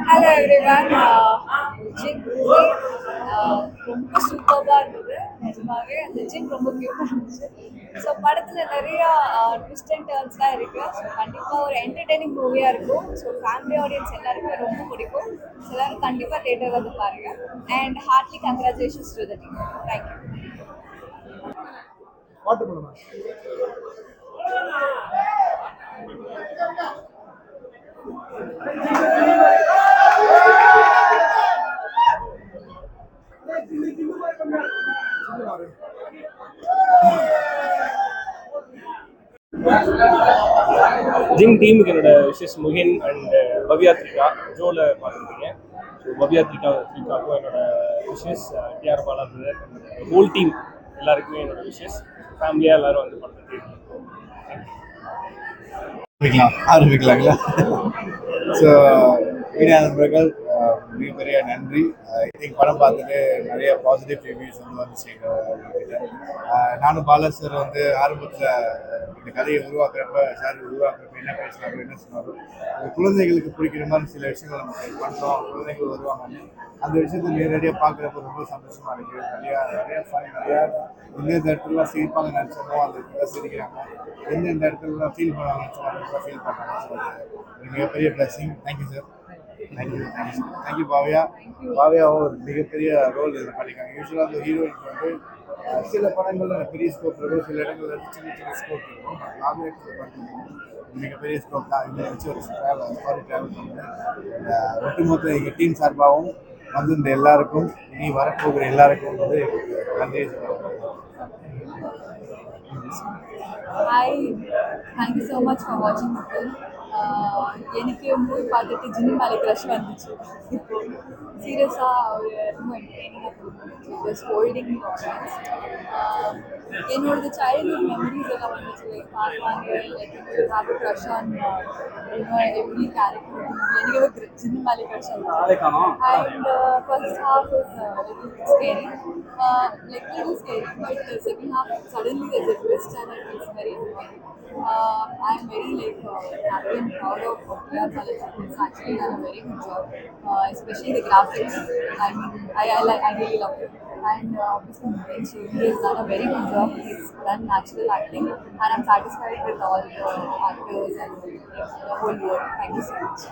Hello everyone. Jin movie ரொம்ப சூப்பராக இருந்தது நிஜமாவே. அந்த ஜின் ரொம்ப க்யூட்டாக இருந்துச்சு. ஸோ படத்தில் நிறையா ட்விஸ்ட் அண்ட் டர்ன்ஸ்லாம் இருக்குது. ஸோ கண்டிப்பாக ஒரு என்டர்டெய்னிங் மூவியாக இருக்கும். ஸோ ஃபேமிலி ஆடியன்ஸ் எல்லாருக்குமே ரொம்ப பிடிக்கும். ஸோ எல்லோரும் கண்டிப்பாக தேட்டர் வந்து பாருங்கள். And heartly congratulations to the team. Thank you. Jinn டீமுக்கு என்னோட விஷஸ் முகின் அண்ட் பவ்யா த்ரிகா ஜோவில் பார்த்துருக்கீங்க. ஸோ பவ்யா த்ரிகாவுக்கும் என்னோட wishes, TR Bala brother, whole team எல்லாருக்குமே என்னோட விஷஸ். ஃபேமிலியாக எல்லோரும் வந்து பண்ணுறது. ஆரம்பிக்கலாங்களா? ஸோ மீடியா நண்பர்கள் மிகப்பெரிய நன்றி. ஐ திங்க் படம் பார்த்துட்டு நிறைய பாசிட்டிவ் ரிவ்யூஸ் வந்துச்சு. நானும் பாலா சார் வந்து ஆரம்பத்தில் இந்த கதையை உருவாக்குறப்ப என்ன பேசினாரோ என்ன சொன்னாரோ குழந்தைகளுக்கு பிடிக்கிற மாதிரி சில விஷயங்கள் நம்ம பண்ணுறோம், குழந்தைகள் வருவாங்கன்னு அந்த விஷயத்தை நேரடியாக பார்க்குறப்ப ரொம்ப சந்தோஷமாக இருக்குது. நிறையா ஃபன், எந்தெந்த இடத்துல சிரிப்பாங்க நினச்சோமோ அந்த இடத்துல சிரிக்கிறாங்க, எந்தெந்த இடத்துல ஃபீல் பண்ண நினச்சோம் அந்த இடத்துல ஃபீல் பண்ணாங்க. ஸோ அது மிகப்பெரிய பிளஸிங். Thank you sir. தேங்க்யூ பாவியாவும் ஒரு மிகப்பெரிய ரோல் இதில் பண்ணியிருக்காங்க. யூஸ்வலாக அந்த ஹீரோயினுக்கு வந்து சில படங்களில் பெரிய ஸ்கோப் இருக்கும், சில இடங்களில் சின்ன சின்ன ஸ்கோப் இருக்கும். பாவியாவுக்கு பார்த்தீங்கன்னா மிகப்பெரிய ஸ்கோப் தான். இதை வச்சு ஒரு ஸ்டோரி ட்ராவல் பண்ணுறேன். ஒட்டுமொத்த எங்கள் டீம் சார்பாகவும் வந்து இந்த எல்லாருக்கும் இனி வரப்போகிற எல்லாருக்கும் வந்து நன்றி. Hi, thank you so much for watching the film. எனக்கு மூவி பார்த்துட்டு ஜின்னி மேலே க்ரஷ் வந்துச்சு. சீரியஸாக ஒரு ரொம்ப என்டர்டெய்னிங்காக போயிடுச்சு. Scolding audience. என்னோடது சைல்ட்ஹுட் மெமரிஸ் எல்லாம் வந்துச்சு. பார்ப்பாங்க have a crush on every character. எனக்கு ஜின்னி மேலே க்ரஷ் வந்துச்சு. And first half is little scary, little scary, but the second half suddenly there's a twist and it's very annoying. I'm very happy and proud of PR College. It's actually done a very good job, especially the graphics. I really love it. And obviously Mugen Shetty has done a very good job. He's done natural acting, and I'm satisfied with all the actors and the whole work. Thank you so much.